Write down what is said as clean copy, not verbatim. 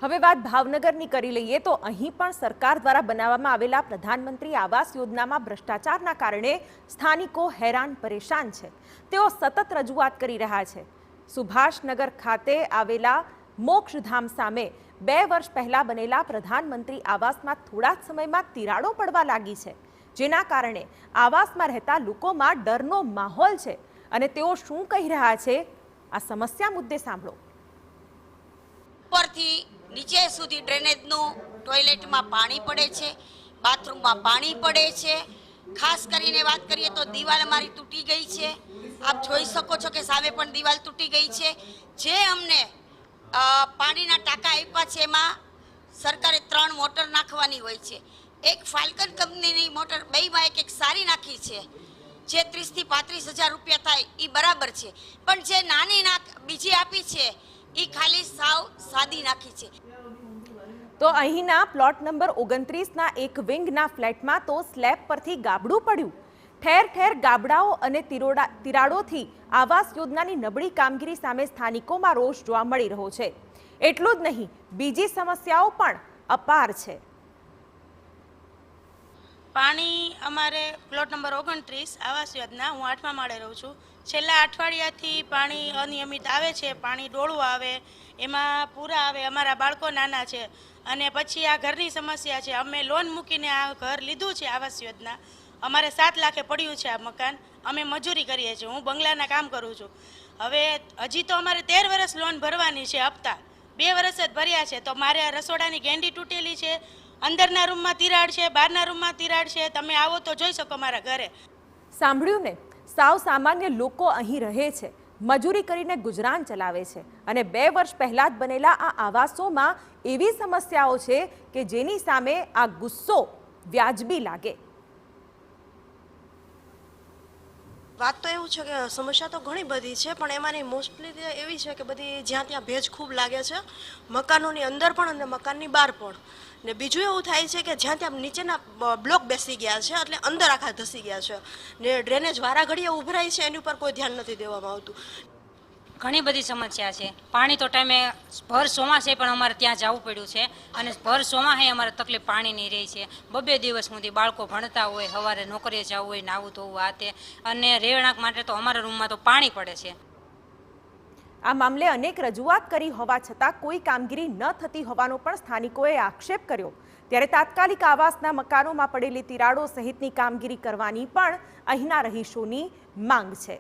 હવે વાત ભાવનગરની કરી લઈએ તો અહીં પણ સરકાર દ્વારા બનાવવામાં આવેલા પ્રધાનમંત્રી આવાસ યોજનામાં ભ્રષ્ટાચારના કારણે સ્થાનિકો હેરાન પરેશાન છે। તેઓ સતત રજૂઆત કરી રહ્યા છે। સુભાષનગર ખાતે આવેલા મોક્ષધામ સામે 2 વર્ષ પહેલા બનેલા પ્રધાનમંત્રી આવાસમાં થોડા જ સમયમાં તિરાડો પડવા લાગી છે, જેના કારણે આવાસમાં રહેતા લોકોમાં ડરનો માહોલ છે। અને તેઓ શું કહી રહ્યા છે, આ સમસ્યા મુદ્દે સાંભળો। ઉપરથી નીચે સુધી ડ્રેનેજનું ટોયલેટમાં પાણી પડે છે, બાથરૂમમાં પાણી પડે છે। ખાસ કરીને વાત કરીએ તો દિવાલ અમારી તૂટી ગઈ છે। આપ જોઈ શકો છો કે સામે પણ દિવાલ તૂટી ગઈ છે। જે અમને પાણીના ટાંકા આપ્યા છે એમાં સરકારે 3 મોટર નાખવાની હોય છે। એક ફાલ્કન કંપનીની મોટર બેયમાં એક સારી નાખી છે, જે 30 થી 35 હજાર રૂપિયા થાય એ બરાબર છે, પણ જે નાની બીજી આપી છે એ ખાલી સાવ સાદી નાખી છે। તો અહીંના પ્લોટ નંબર 29ના એક વિંગના ફ્લેટમાં તો સ્લેબ પરથી ગાબડું પડ્યું। ઠેર ઠેર ગાબડાઓ અને તિરાડોથી આવાસ યોજનાની નબળી કામગીરી સામે સ્થાનિકોમાં રોષ જોવા મળી રહ્યો છે। એટલું જ નહીં, બીજી સમસ્યાઓ પણ અપાર છે। પાણી અમારે પ્લોટ નંબર 29 આવાસ યોજના, હું 8મા માળે રહું છું। છેલ્લા અઠવાડિયાથી પાણી અનિયમિત આવે છે, પાણી ડોળું આવે, એમાં પૂરા આવે। અમારા બાળકો નાના છે અને પછી આ ઘરની સમસ્યા છે। અમે લોન મૂકીને આ ઘર લીધું છે આવાસ યોજના, અમારે 7 લાખે પડ્યું છે આ મકાન। અમે મજૂરી કરીએ છીએ, હું બંગલાના કામ કરું છું। હવે હજી તો અમારે 13 વર્ષ લોન ભરવાની છે, હપ્તા 2 વર્ષ જ ભર્યા છે। તો મારે આ રસોડાની ગેંડી તૂટેલી છે, અંદરના રૂમમાં તિરાડ છે, બહારના રૂમમાં તિરાડ છે। તમે આવો તો જોઈ શકો મારા ઘરે। સાંભળ્યું ને, સાવ સામાન્ય લોકો અહીં રહે છે, મજૂરી કરીને ગુજરાન ચલાવે છે અને 2 વર્ષ પહેલા જ બનેલા આ આવાસોમાં એવી સમસ્યાઓ છે કે જેની સામે આ ગુસ્સો વ્યાજબી લાગે। વાત તો એવું છે કે સમસ્યા તો ઘણી બધી છે, પણ એમાંની મોસ્ટલી એવી છે કે બધી જ્યાં ત્યાં ભેજ ખૂબ લાગે છે, મકાનોની અંદર પણ અને મકાનની બહાર પણ। ને બીજું એવું થાય છે કે જ્યાં ત્યાં નીચેના બ્લોક બેસી ગયા છે, એટલે અંદર આખા ધસી ગયા છે ને ડ્રેનેજ વારા ઘડીએ ઉભરાય છે, એની ઉપર કોઈ ધ્યાન નથી દેવામાં આવતું। ઘણી બધી સમસ્યા છે। પાણી તો ટાઈમે ભર ચોમાસે પણ અમારે ત્યાં જવું પડ્યું છે અને ભર ચોમાસે અમારે તકલીફ પાણીની રહી છે। 2 દિવસ સુધી બાળકો ભણતા હોય, સવારે નોકરીએ જવું હોય, નાવું ધોવું આ તે, અને રહેણાંક માટે તો અમારા રૂમમાં તો પાણી પડે છે। આ મામલે અનેક રજૂઆત કરી હોવા છતાં કોઈ કામગીરી ન થતી હોવાનો પણ સ્થાનિકોએ આક્ષેપ કર્યો। ત્યારે તાત્કાલિક આવાસના મકાનોમાં પડેલી તિરાડો સહિતની કામગીરી કરવાની પણ અહીંના રહીશોની માંગ છે।